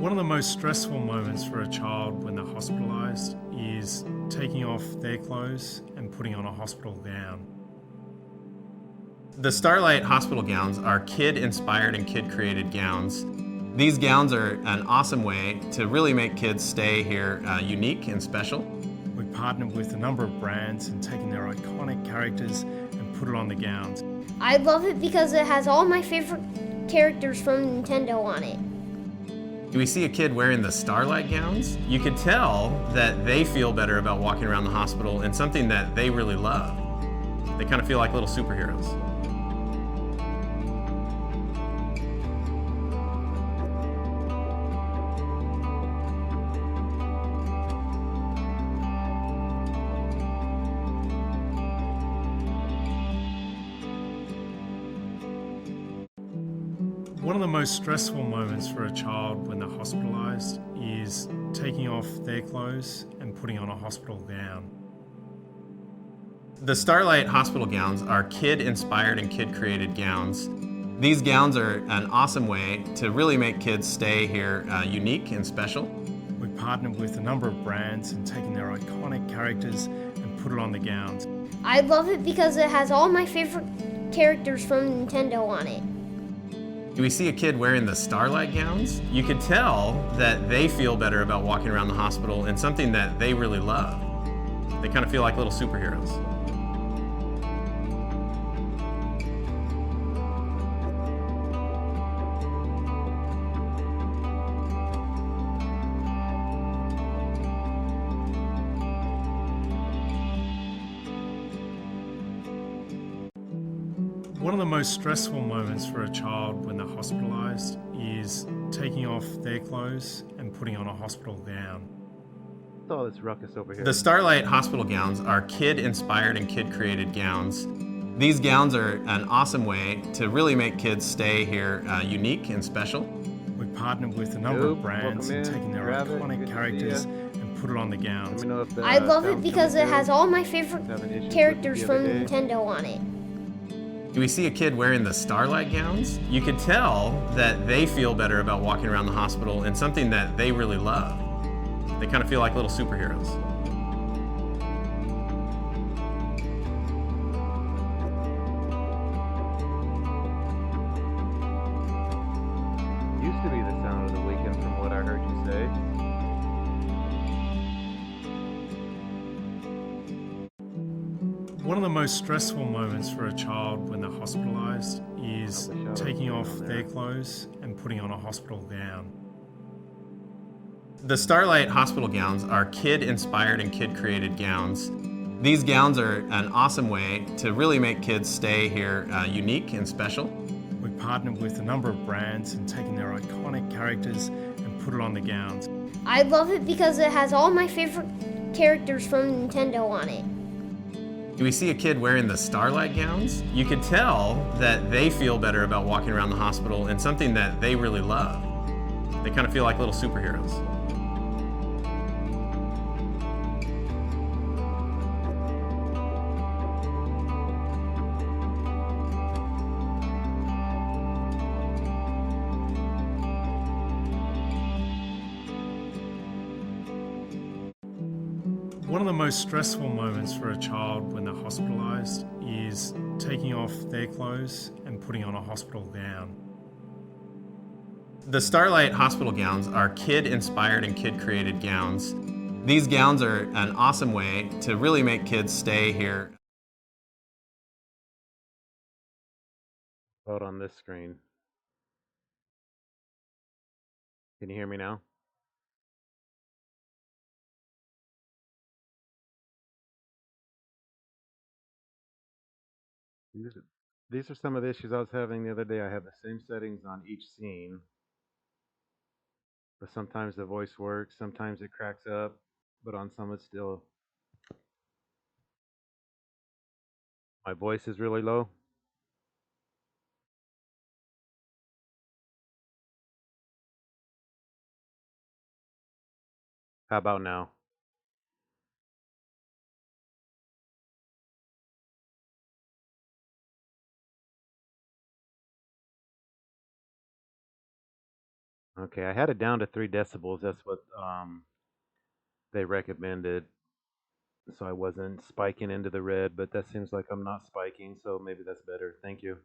One of the most stressful moments for a child when they're hospitalised is taking off their clothes and putting on a hospital gown. The Starlight hospital gowns are kid-inspired and kid-created gowns. These gowns are an awesome way to really make kids stay here unique and special. We partnered with a number of brands and taken their iconic characters and put it on the gowns. I love it because it has all my favorite characters from Nintendo on it. We see a kid wearing the Starlight gowns. You could tell that they feel better about walking around the hospital and something that they really love. They kind of feel like little superheroes. One of the most stressful moments for a child when they're hospitalised is taking off their clothes and putting on a hospital gown. The Starlight hospital gowns are kid-inspired and kid-created gowns. These gowns are an awesome way to really make kids stay here unique and special. We partnered with a number of brands and taken their iconic characters and put it on the gowns. I love it because it has all my favorite characters from Nintendo on it. We see a kid wearing the Starlight gowns. You could tell that they feel better about walking around the hospital and something that they really love. They kind of feel like little superheroes. One of the most stressful moments for a child when they're hospitalised is taking off their clothes and putting on a hospital gown. What's all this ruckus over here? The Starlight hospital gowns are kid-inspired and kid-created gowns. These gowns are an awesome way to really make kids stay here unique and special. We partnered with a number of brands and taken their iconic characters and put it on the gowns. I love it because it has all my favorite characters from Nintendo on it. We see a kid wearing the Starlight gowns. You could tell that they feel better about walking around the hospital and something that they really love. They kind of feel like little superheroes. Used to be the sound of the weekend from what I heard you say. One of the most stressful moments for a child when they're hospitalised is taking off their clothes and putting on a hospital gown. The Starlight hospital gowns are kid-inspired and kid-created gowns. These gowns are an awesome way to really make kids stay here unique and special. We partnered with a number of brands and taken their iconic characters and put it on the gowns. I love it because it has all my favorite characters from Nintendo on it. We see a kid wearing the Starlight gowns. You could tell that they feel better about walking around the hospital and something that they really love. They kind of feel like little superheroes. One of the most stressful moments for a child when they're hospitalised is taking off their clothes and putting on a hospital gown. The Starlight hospital gowns are kid-inspired and kid-created gowns. These gowns are an awesome way to really make kids stay here. Hold on this screen. Can you hear me now? These are some of the issues I was having the other day. I have the same settings on each scene, but sometimes the voice works, sometimes it cracks up, but on some it's still... My voice is really low. How about now? Okay, I had it down to 3 decibels. That's what they recommended, so I wasn't spiking into the red. But that seems like I'm not spiking, so maybe that's better. Thank you.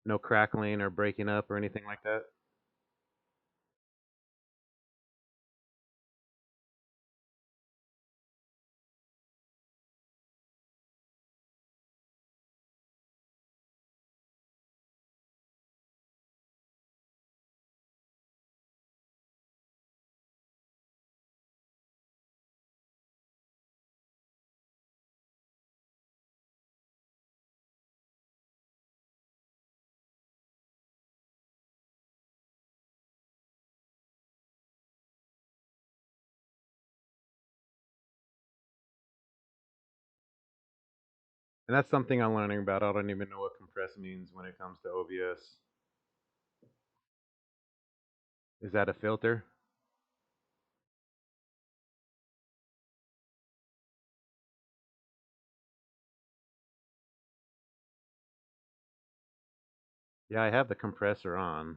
No crackling or breaking up or anything like that. And that's something I'm learning about. I don't even know what compress means when it comes to OBS. Is that a filter? Yeah, I have the compressor on.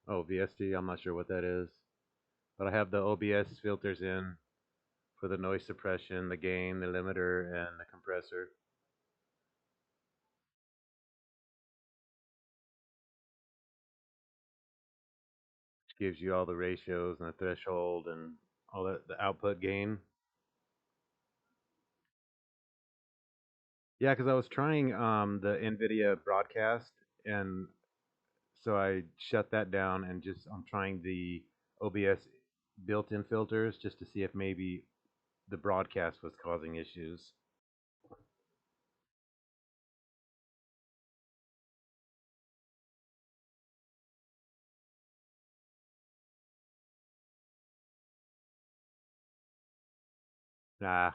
Oh, VST, I'm not sure what that is. But I have the OBS filters in for the noise suppression, the gain, the limiter, and the compressor. Which gives you all the ratios and the threshold and all that, the output gain. Yeah, because I was trying the NVIDIA broadcast, and so I shut that down and just I'm trying the OBS built-in filters just to see if maybe the broadcast was causing issues. Nah,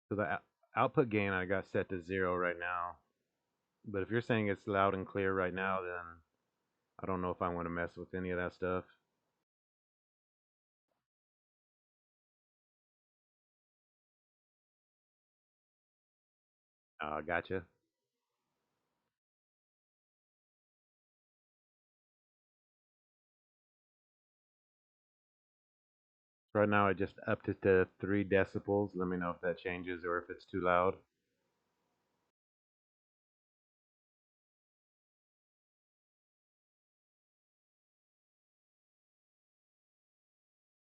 so the output gain I got set to 0 right now. But if you're saying it's loud and clear right now, then I don't know if I want to mess with any of that stuff. Gotcha. Right now I just upped it to 3 decibels. Let me know if that changes or if it's too loud.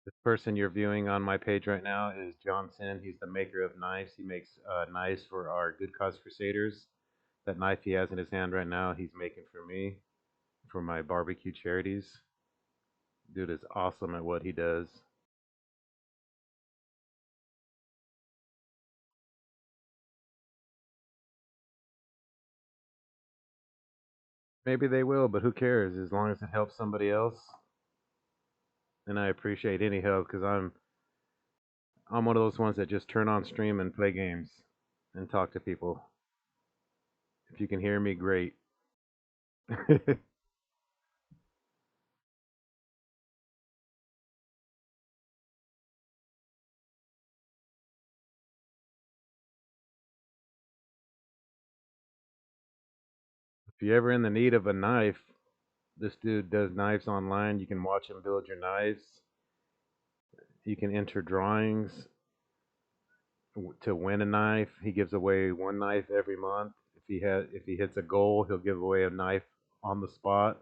This person you're viewing on my page right now is Johnson. He's the maker of knives. He makes knives for our Good Cause Crusaders. That knife he has in his hand right now, he's making for me, for my barbecue charities. Dude is awesome at what he does. Maybe they will, but who cares? As long as it helps somebody else, and I appreciate any help because I'm one of those ones that just turn on stream and play games and talk to people. If you can hear me, great. If you're ever in the need of a knife, this dude does knives online. You can watch him build your knives. You can enter drawings to win a knife. He gives away one knife every month. If he hits a goal, he'll give away a knife on the spot.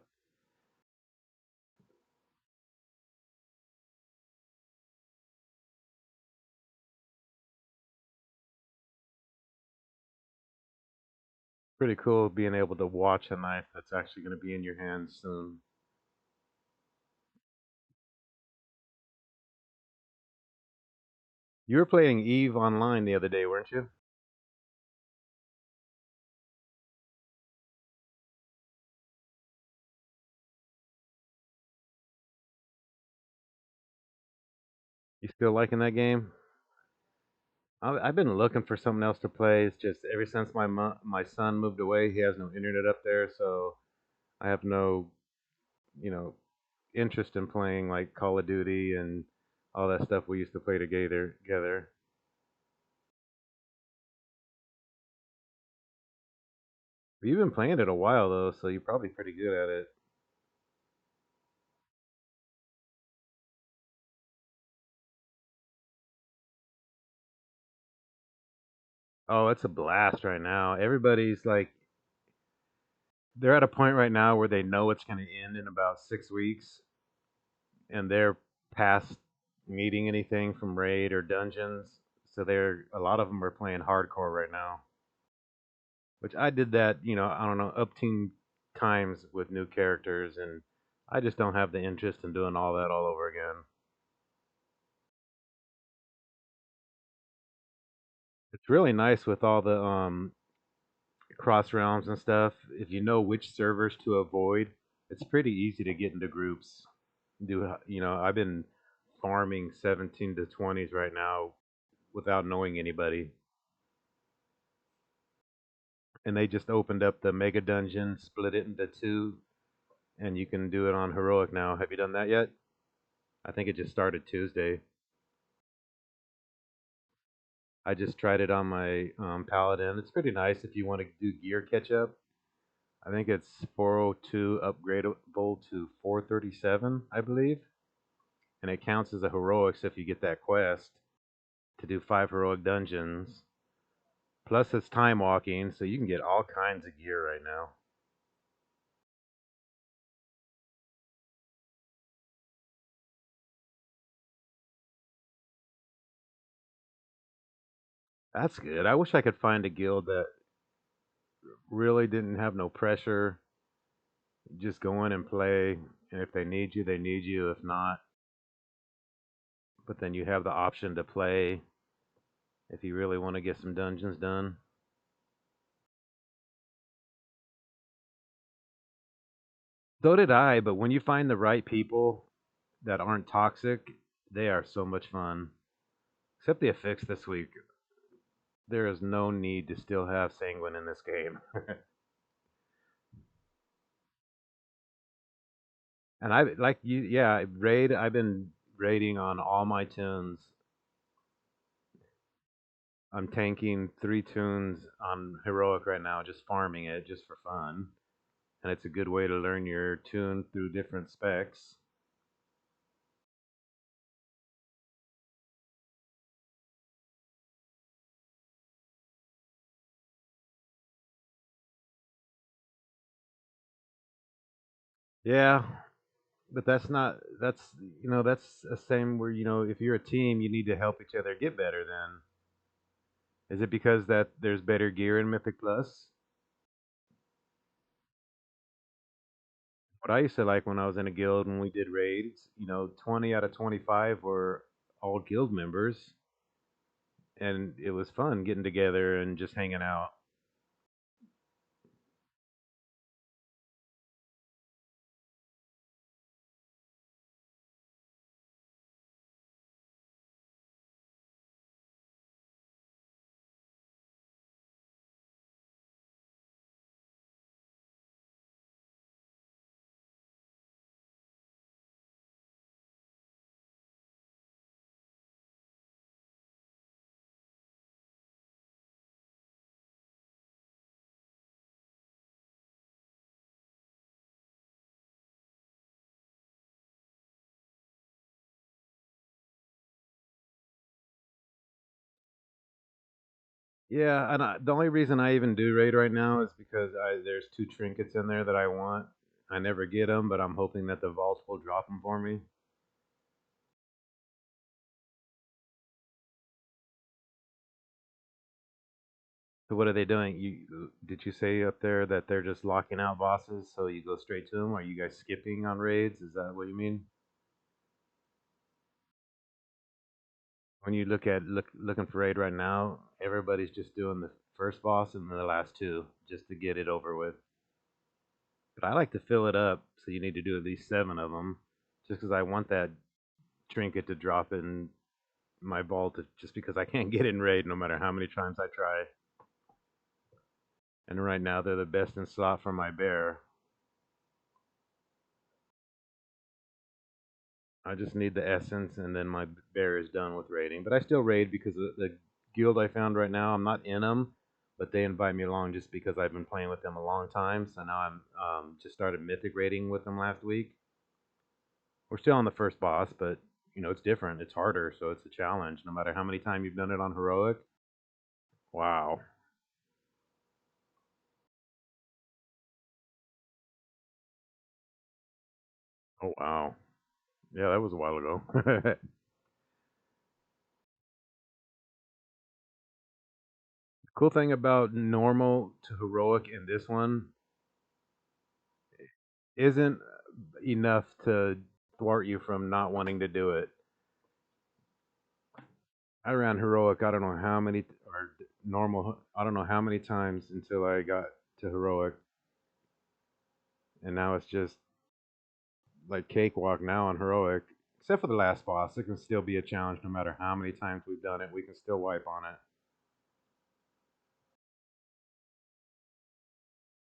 Pretty cool being able to watch a knife that's actually going to be in your hands soon. You were playing Eve online the other day, weren't you? You still liking that game? I've been looking for something else to play. It's just ever since my son moved away, he has no internet up there, so I have no, you know, interest in playing like Call of Duty and all that stuff we used to play together. But you've been playing it a while though, so you're probably pretty good at it. Oh, it's a blast right now. Everybody's like, they're at a point right now where they know it's going to end in about 6 weeks, and they're past meeting anything from raid or dungeons. So they're a lot of them are playing hardcore right now. Which I did that, I don't know, up teen times with new characters, and I just don't have the interest in doing all that all over again. It's really nice with all the cross realms and stuff. If you know which servers to avoid, it's pretty easy to get into groups. I've been farming 17 to 20s right now without knowing anybody. And they just opened up the mega dungeon, split it into two, and you can do it on heroic now. Have you done that yet? I think it just started Tuesday. I just tried it on my paladin. It's pretty nice if you want to do gear catch up. I think it's 402 upgradable to 437, I believe, and it counts as a heroics if you get that quest to do 5 heroic dungeons. Plus, it's time walking, so you can get all kinds of gear right now. That's good. I wish I could find a guild that really didn't have no pressure. Just go in and play, and if they need you, they need you. If not, but then you have the option to play if you really want to get some dungeons done. So did I, but when you find the right people that aren't toxic, they are so much fun. Except the effects this week. There is no need to still have sanguine in this game. And I like you, yeah, raid. I've been raiding on all my tunes. I'm tanking 3 tunes on heroic right now, just farming it just for fun. And it's a good way to learn your tune through different specs. Yeah, but that's that's the same where if you're a team, you need to help each other get better. Then is it because that there's better gear in Mythic Plus? What I used to like when I was in a guild when we did raids, 20 out of 25 were all guild members, and it was fun getting together and just hanging out. Yeah, and the only reason I even do raid right now is because there's 2 trinkets in there that I want. I never get them, but I'm hoping that the vaults will drop them for me. So what are they doing? Did you say up there that they're just locking out bosses so you go straight to them? Are you guys skipping on raids? Is that what you mean? When you looking for raid right now, everybody's just doing the first boss and then the last 2 just to get it over with. But I like to fill it up, so you need to do at least 7 of them, just because I want that trinket to drop in my vault, just because I can't get in raid no matter how many times I try. And right now they're the best in slot for my bear. I just need the essence, and then my bear is done with raiding. But I still raid because the guild I found right now, I'm not in them, but they invite me along just because I've been playing with them a long time. So now I'm just started mythic raiding with them last week. We're still on the first boss, but it's different. It's harder, so it's a challenge. No matter how many times you've done it on heroic. Wow. Oh wow. Yeah, that was a while ago. The cool thing about normal to heroic in this one isn't enough to thwart you from not wanting to do it. I ran heroic. I don't know how many or normal. I don't know how many times until I got to heroic, and now it's just like cakewalk now on heroic. Except for the last boss, it can still be a challenge no matter how many times we've done it. We can still wipe on it.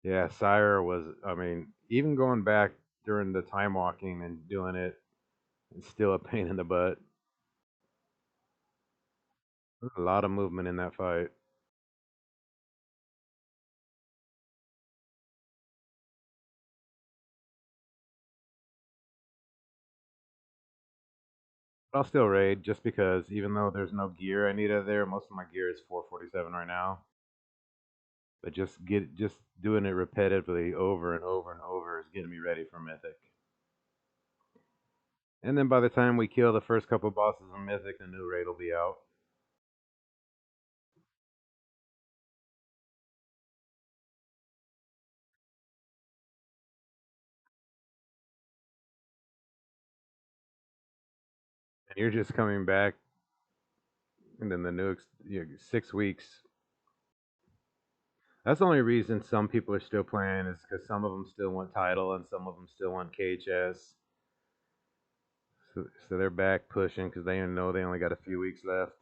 Yeah, Sire was. I mean, even going back during the time walking and doing it, it's still a pain in the butt. There's a lot of movement in that fight. I'll still raid just because even though there's no gear I need out of there, most of my gear is 447 right now. But just doing it repetitively over and over and over is getting me ready for Mythic. And then by the time we kill the first couple bosses in Mythic, the new raid will be out. And you're just coming back, and then the new 6 weeks. That's the only reason some people are still playing is because some of them still want title and some of them still want KHS. So they're back pushing because they know they only got a few weeks left.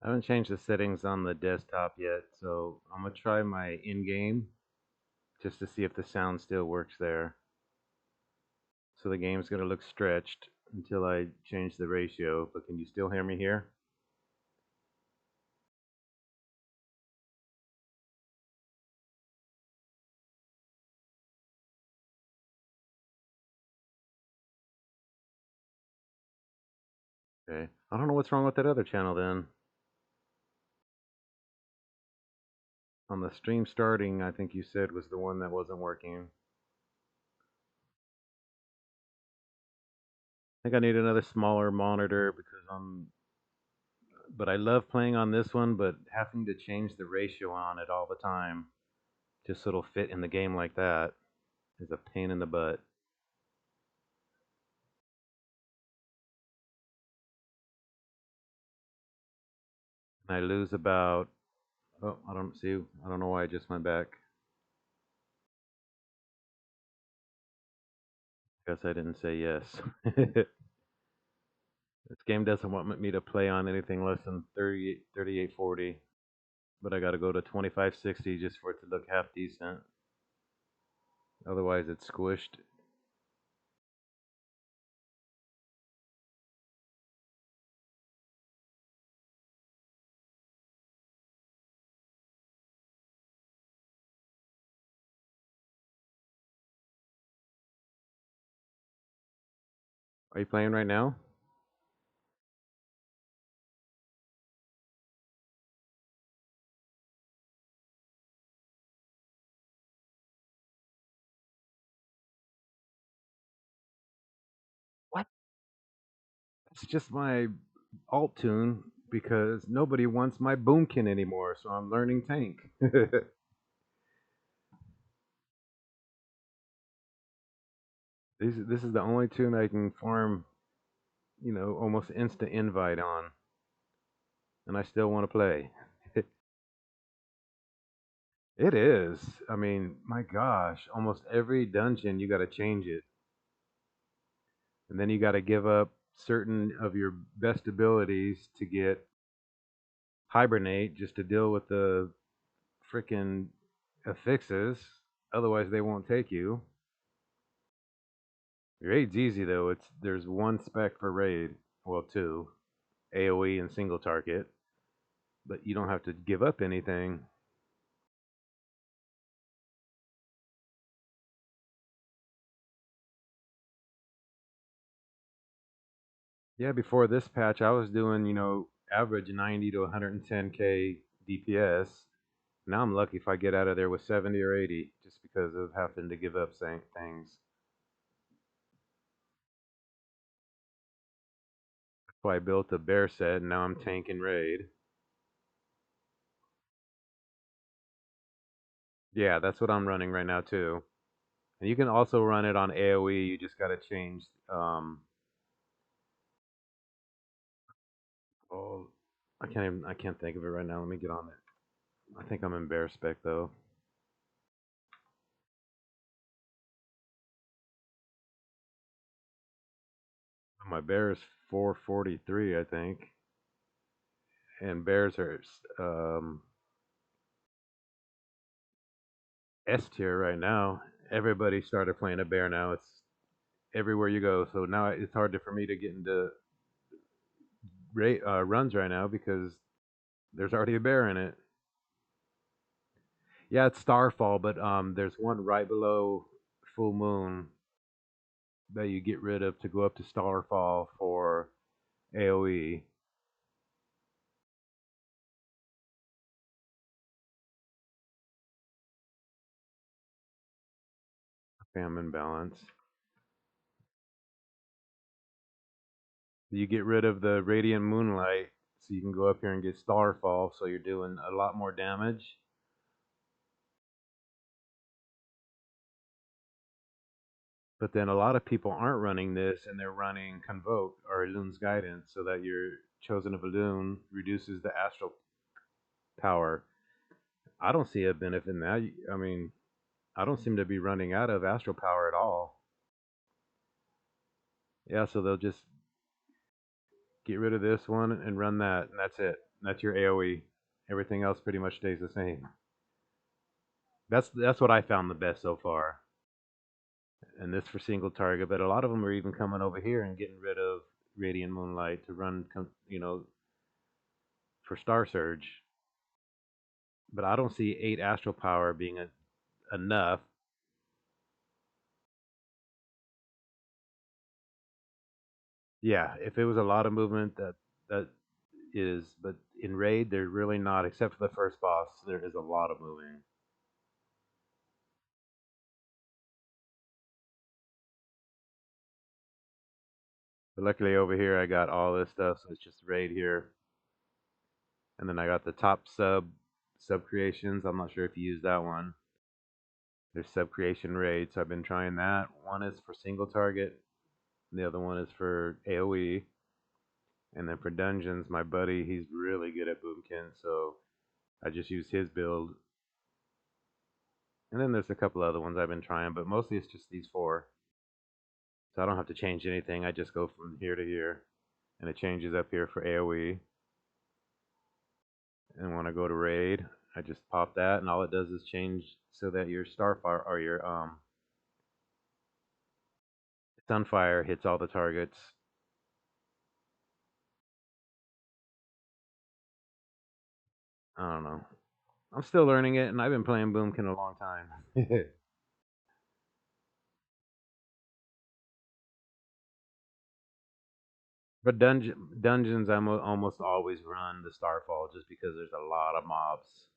I haven't changed the settings on the desktop yet, so I'm gonna try my in-game just to see if the sound still works there. So the game's gonna look stretched until I change the ratio, but can you still hear me here? Okay. I don't know what's wrong with that other channel then. On the stream starting, I think you said was the one that wasn't working. I think I need another smaller monitor because but I love playing on this one, but having to change the ratio on it all the time just so it'll fit in the game like that is a pain in the butt. And I lose about, oh, I don't know why I just went back. Guess I didn't say yes. This game doesn't want me to play on anything less than 3840, but I got to go to 2560 just for it to look half decent. Otherwise, it's squished. Are you playing right now? What? It's just my alt tune because nobody wants my boomkin anymore, so I'm learning tank. This is the only tune I can farm, almost instant invite on, and I still want to play. It is. I mean, my gosh, almost every dungeon you got to change it, and then you got to give up certain of your best abilities to get hibernate just to deal with the freaking affixes. Otherwise, they won't take you. Raid's easy though. There's one spec for raid, well two, AOE and single target, but you don't have to give up anything. Yeah, before this patch, I was doing average 90 to 110k DPS. Now I'm lucky if I get out of there with 70 or 80, just because of having to give up things. So I built a bear set, and now I'm tanking raid. Yeah, that's what I'm running right now too. And you can also run it on AOE. You just got to change. Oh, I can't think of it right now. Let me get on it. I think I'm in bear spec though. My bear is 443, I think, and bears are S tier right now. Everybody started playing a bear now. It's everywhere you go. So now it's hard for me to get into runs right now because there's already a bear in it. Yeah, it's Starfall, but there's one right below full moon that you get rid of to go up to Starfall for AOE. Famine balance. You get rid of the radiant moonlight, so you can go up here and get Starfall, so you're doing a lot more damage. But then a lot of people aren't running this, and they're running Convoke or Elun's Guidance, so that your Chosen of Elun reduces the astral power. I don't see a benefit in that. I mean, I don't seem to be running out of astral power at all. Yeah, so they'll just get rid of this one and run that, and that's it. That's your AOE. Everything else pretty much stays the same. That's what I found the best so far. And this for single target, but a lot of them are even coming over here and getting rid of Radiant Moonlight to run, for Star Surge. But I don't see 8 Astral Power being enough. Yeah, if it was a lot of movement, that is, but in Raid, they're really not, except for the first boss, there is a lot of moving. But luckily over here, I got all this stuff, so it's just Raid here. And then I got the top sub creations. I'm not sure if you use that one. There's sub creation raid, so I've been trying that. One is for single target, and the other one is for AOE. And then for dungeons, my buddy, he's really good at Boomkin, so I just use his build. And then there's a couple other ones I've been trying, but mostly it's just these 4. So I don't have to change anything. I just go from here to here. and it changes up here for AoE. And when I go to raid, I just pop that, and all it does is change so that your starfire or your sunfire hits all the targets. I don't know. I'm still learning it, and I've been playing Boomkin a long time. But dungeons, I almost always run the Starfall just because there's a lot of mobs.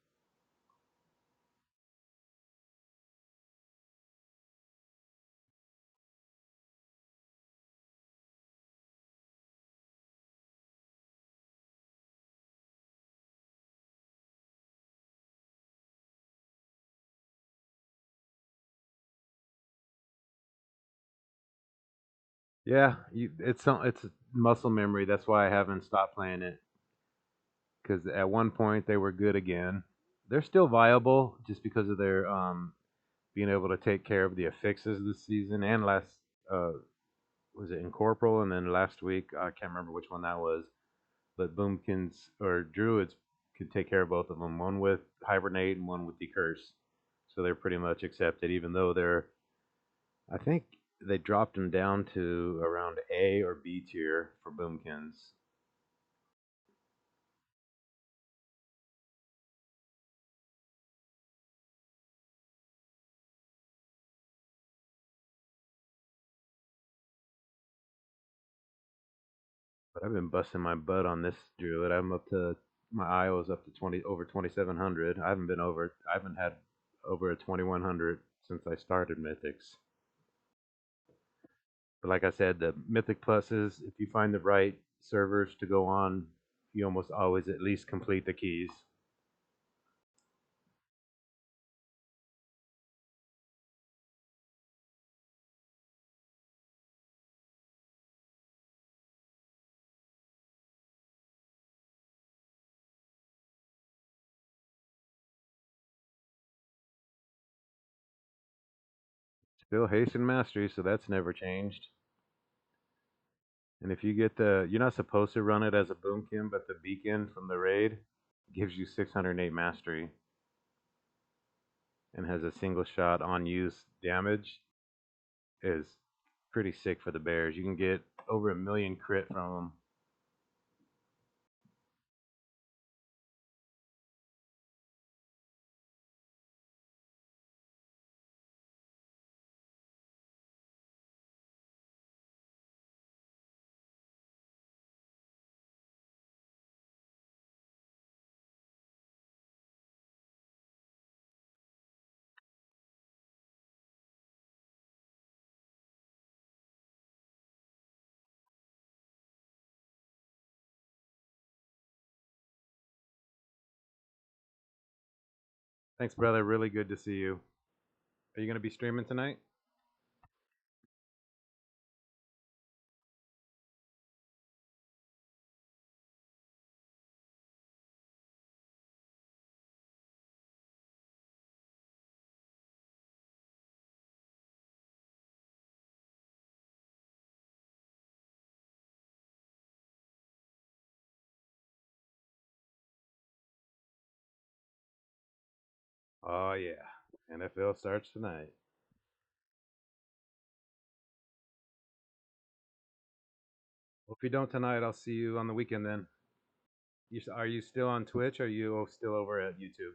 Yeah, it's muscle memory. That's why I haven't stopped playing it. Because at one point they were good again. They're still viable just because of their being able to take care of the affixes this season and last uh, was it Incorporal, and then last week I can't remember which one that was, but Boomkins or Druids could take care of both of them, one with Hibernate and one with Decurse. So they're pretty much accepted, even though they're, I think they dropped them down to around A or B tier for Boomkins. But I've been busting my butt on this Druid. I'm up to my IO is up to 20 over 2,700. I haven't had over a 2,100 since I started Mythics. But like I said, the Mythic Pluses, if you find the right servers to go on, you almost always at least complete the keys. Still Hasten Mastery, so that's never changed. And if you get you're not supposed to run it as a Boomkin, but the beacon from the raid gives you 608 Mastery and has a single shot on use damage. Is pretty sick for the Bears. You can get over 1,000,000 crit from them. Thanks, brother. Really good to see you. Are you going to be streaming tonight? Oh, yeah. NFL starts tonight. Well, if you don't tonight, I'll see you on the weekend then. Are you still on Twitch? Or are you still over at YouTube?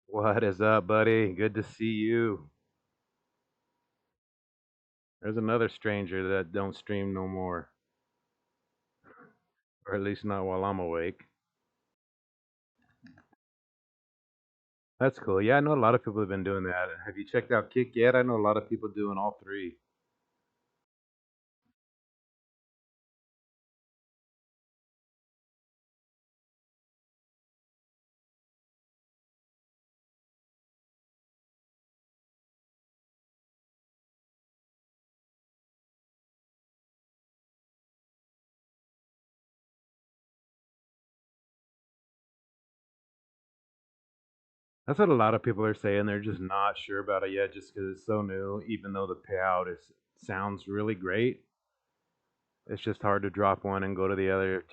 What is up, buddy? Good to see you. There's another stranger that don't stream no more. Or at least not while I'm awake. That's cool. Yeah, I know a lot of people have been doing that. Have you checked out Kick yet? I know a lot of people doing all three. That's what a lot of people are saying. They're just not sure about it yet, just because it's so new. Even though the payout sounds really great, it's just hard to drop one and go to the other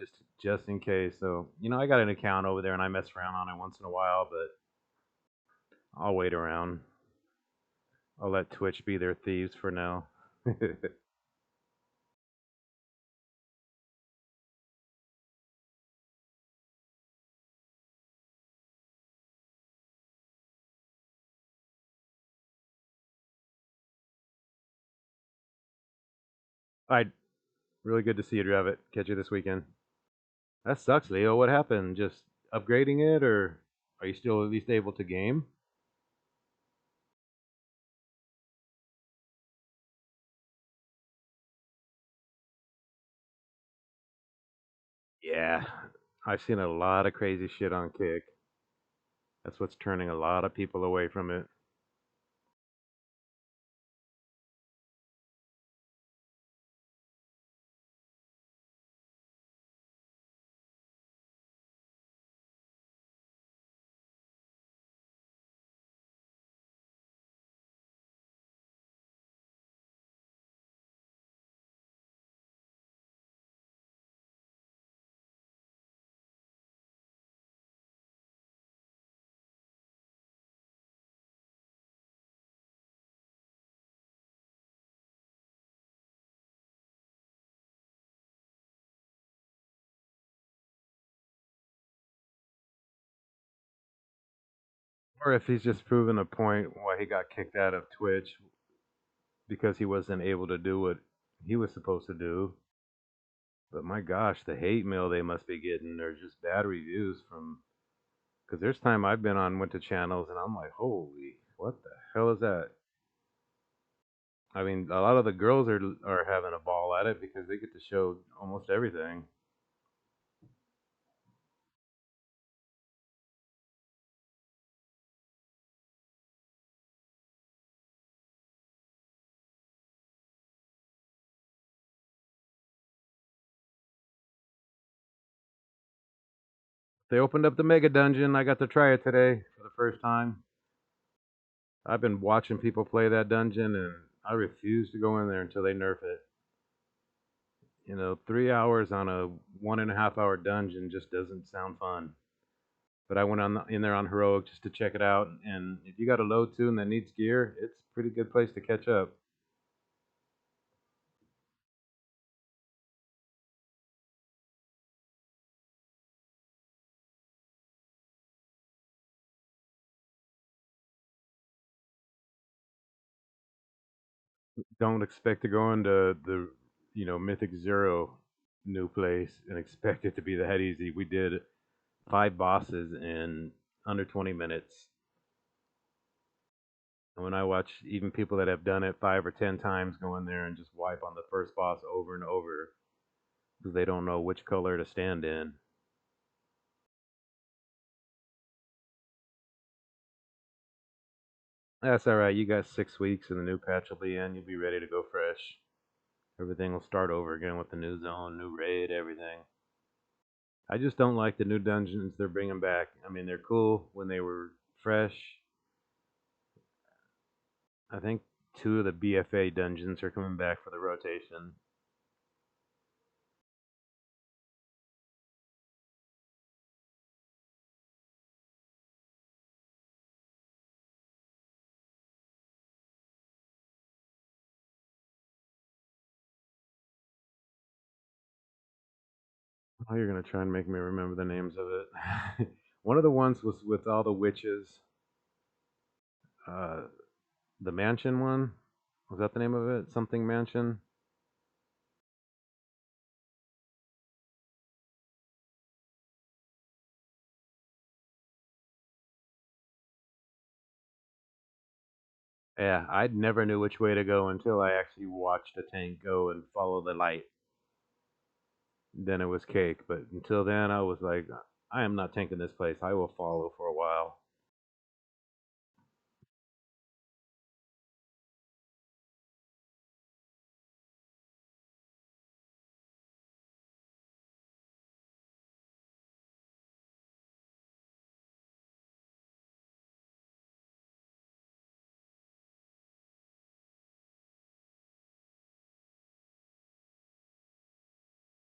just in case. So I got an account over there and I mess around on it once in a while, but I'll wait around. I'll let Twitch be their thieves for now. Alright, really good to see you, Dravet. Catch you this weekend. That sucks, Leo. What happened? Just upgrading it, or are you still at least able to game? Yeah, I've seen a lot of crazy shit on Kick. That's what's turning a lot of people away from it. Or if he's just proven a point why he got kicked out of Twitch because he wasn't able to do what he was supposed to do. But my gosh, the hate mail they must be getting, or just bad reviews from. Because there's time I've been on, went to channels, and I'm like, holy, what the hell is that? I mean, a lot of the girls are having a ball at it because they get to show almost everything. They opened up the mega dungeon. I got to try it today for the first time. I've been watching people play that dungeon, and I refuse to go in there until they nerf it. 3 hours on a 1.5 hour dungeon just doesn't sound fun. But I went in there on heroic just to check it out, and if you got a low tune that needs gear, it's a pretty good place to catch up. Don't expect to go into the Mythic Zero new place and expect it to be that easy. We did 5 bosses in under 20 minutes. And when I watch even people that have done it 5 or 10 times go in there and just wipe on the first boss over and over because they don't know which color to stand in. That's all right. You got 6 weeks and the new patch will be in. You'll be ready to go fresh. Everything will start over again with the new zone, new raid, everything. I just don't like the new dungeons they're bringing back. I mean, they're cool when they were fresh. I think 2 of the BFA dungeons are coming back for the rotation. Oh, you're gonna try and make me remember the names of it. One of the ones was with all the witches. Uh, the mansion one. Was that the name of it? Something mansion. Yeah, I never knew which way to go until I actually watched a tank go and follow the light. Then it was cake, but until then I was like, I am not tanking this place. I will follow for a while.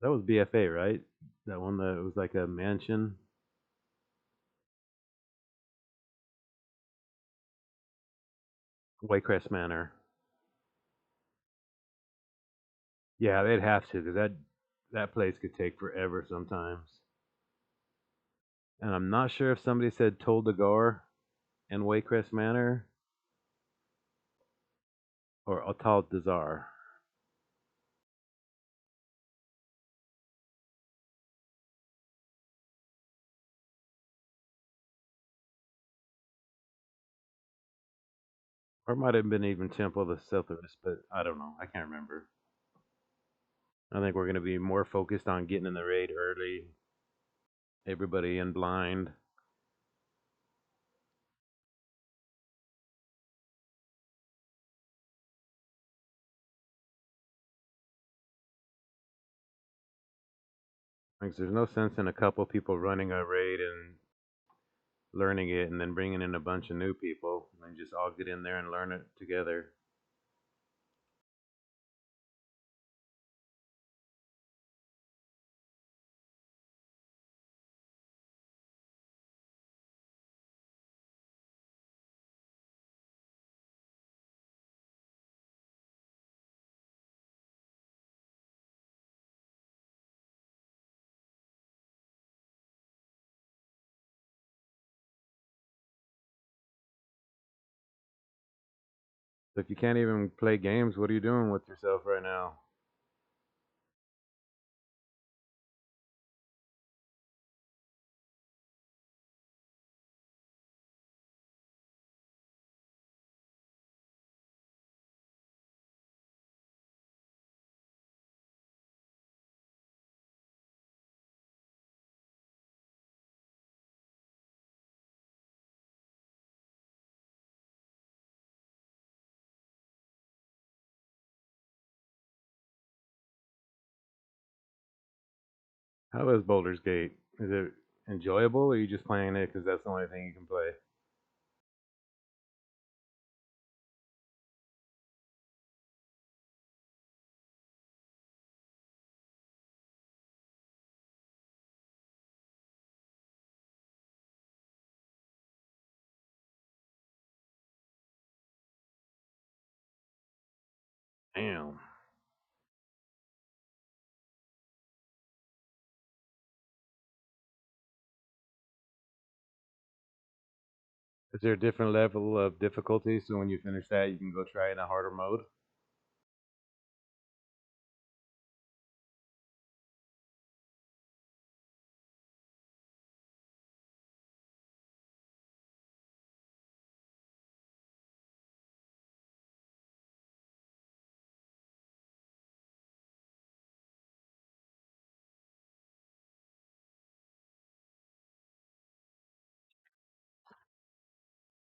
That was BFA, right? That one that was like a mansion. Waycrest Manor. Yeah, they'd have to because that place could take forever sometimes. And I'm not sure if somebody said Tol de Gore and Waycrest Manor or Otal Dazar. Or it might have been even Temple of the Silthorus, but I don't know. I can't remember. I think we're going to be more focused on getting in the raid early, everybody in blind. Like, there's no sense in a couple people running a raid and learning it and then bringing in a bunch of new people and just all get in there and learn it together. So if you can't even play games, what are you doing with yourself right now? How is Boulder's Gate? Is it enjoyable, or are you just playing it because that's the only thing you can play? Damn. Is there a different level of difficulty so when you finish that, you can go try it in a harder mode?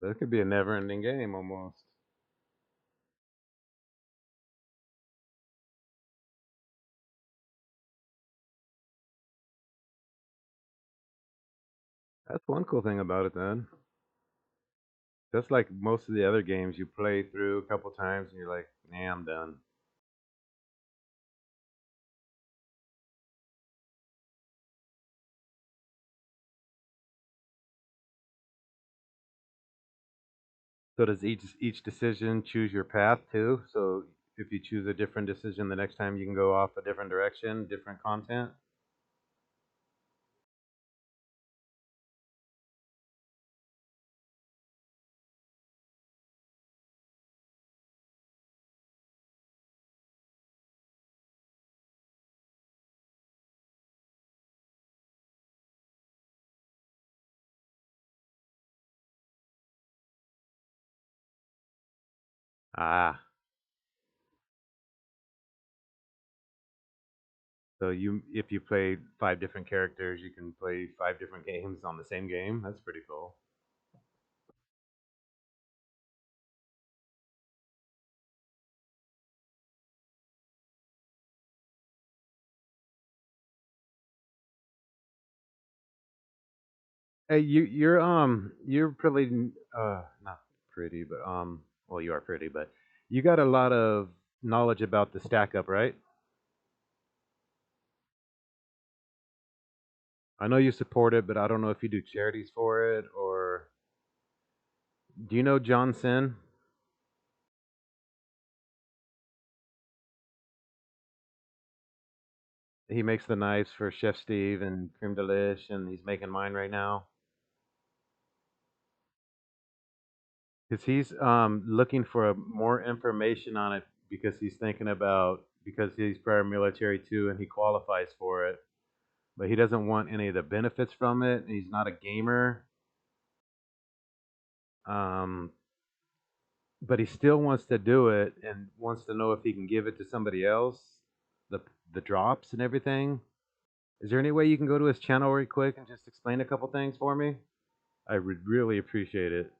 That could be a never ending game almost. That's one cool thing about it then. That's like most of the other games you play through a couple times and you're like, nah, I'm done. So does each decision choose your path too? So if you choose a different decision the next time you can go off a different direction, different content? Ah. So you if you play 5 different characters, you can play 5 different games on the same game. That's pretty cool. Hey, you're pretty not pretty, but well you are pretty, but you got a lot of knowledge about the stack up, right? I know you support it, but I don't know if you do charities for it or. Do you know John Sin? He makes the knives for Chef Steve and Creme Delish, and he's making mine right now. Because he's looking for more information on it because he's thinking about because he's prior military too and he qualifies for it, but he doesn't want any of the benefits from it. He's not a gamer, um, but he still wants to do it and wants to know if he can give it to somebody else, the the drops and everything. Is there any way you can go to his channel real quick and just explain a couple things for me? I would really appreciate it.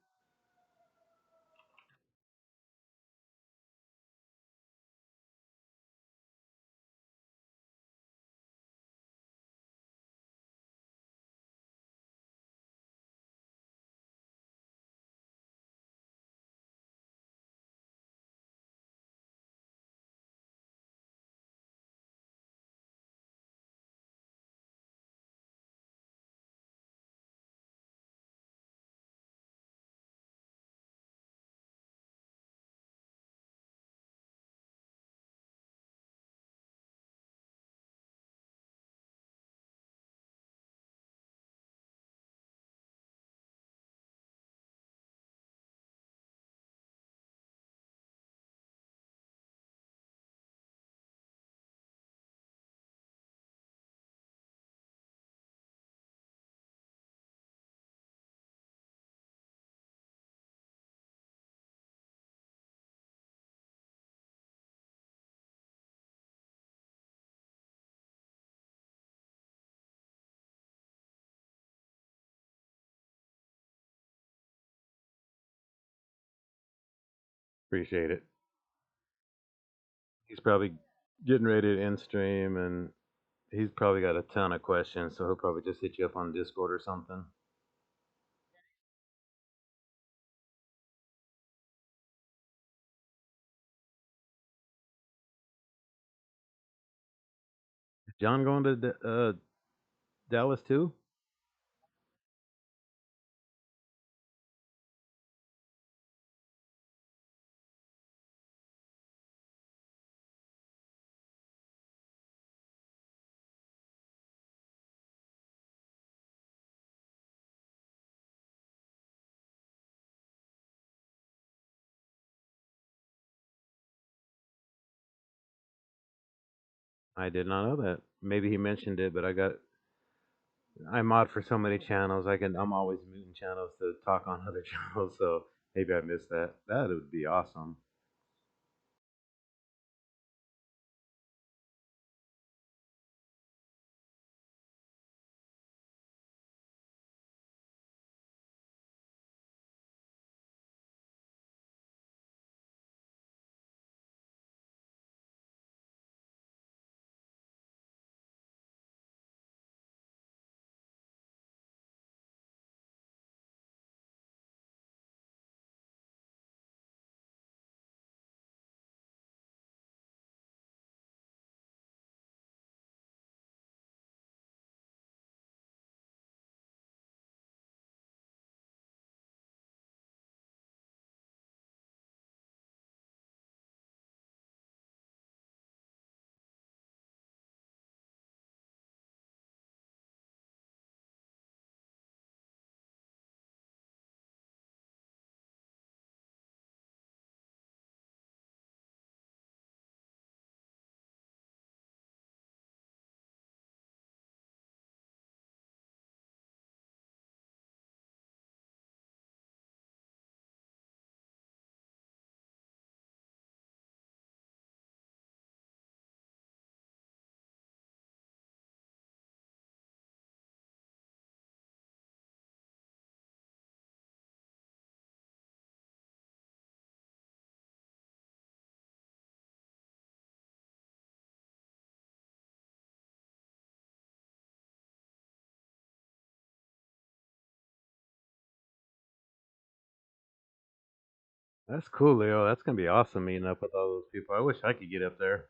Appreciate it. He's probably getting ready to end stream and he's probably got a ton of questions, so he'll probably just hit you up on Discord or something. Is John going to Dallas too? I did not know that. Maybe he mentioned it, but I mod for so many channels. I'm always muting channels to talk on other channels, so maybe I missed that. That would be awesome. That's cool, Leo. That's gonna be awesome meeting up with all those people. I wish I could get up there.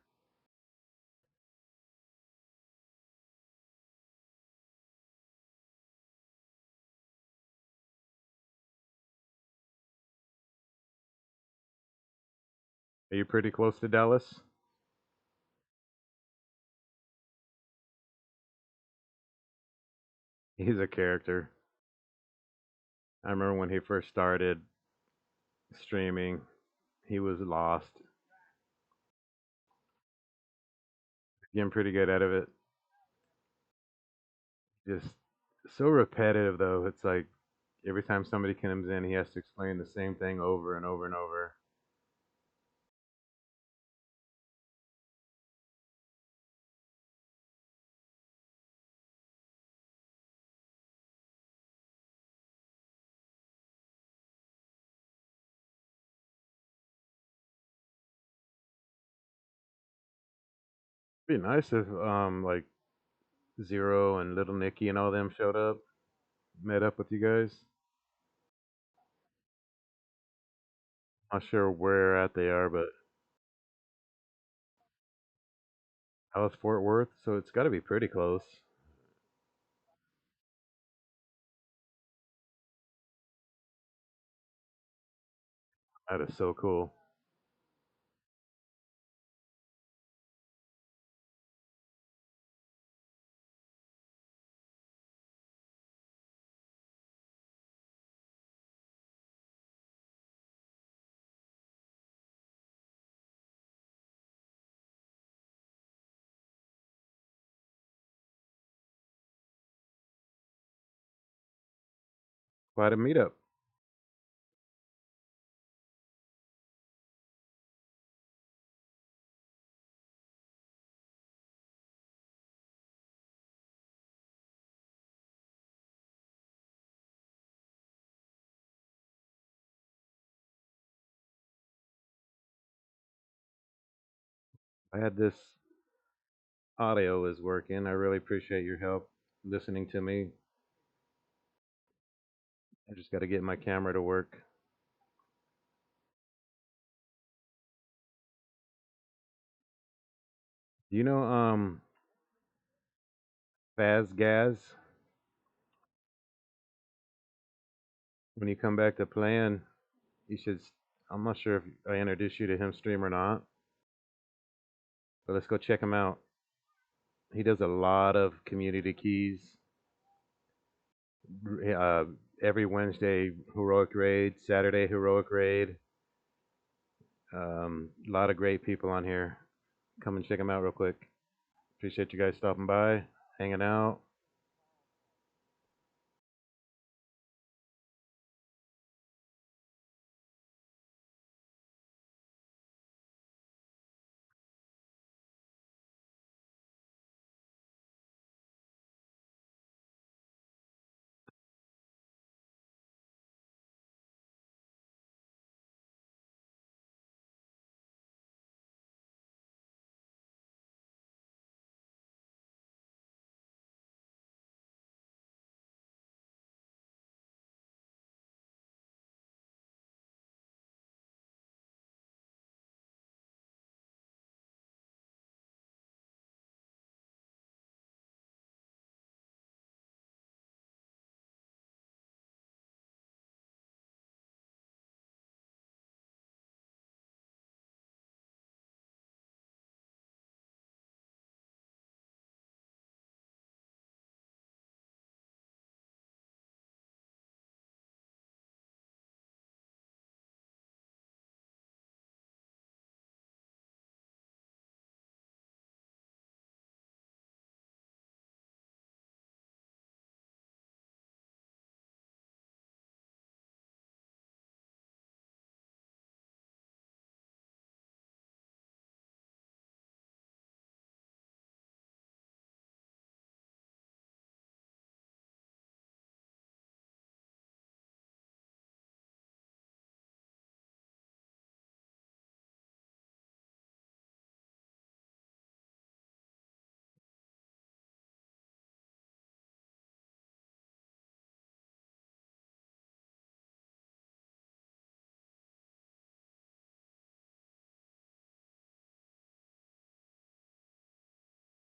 Are you pretty close to Dallas? He's a character. I remember when he first started streaming, he was lost. Getting pretty good out of it. Just so repetitive though. It's like every time somebody comes in, he has to explain the same thing over and over and over. It'd be nice if like Zero and Little Nicky and all them showed up, met up with you guys. Not sure where at they are, but how's Fort Worth? So it's got to be pretty close. That is so cool. Quite a meetup. I had this audio is working. I really appreciate your help listening to me. I just got to get my camera to work. Do you know Faz Gaz? When you come back to playing, you should. I'm not sure if I introduced you to him stream or not, but let's go check him out. He does a lot of community keys. Uh, every Wednesday heroic raid, Saturday heroic raid. A lot of great people on here. Come and check him out real quick. Appreciate you guys stopping by, hanging out.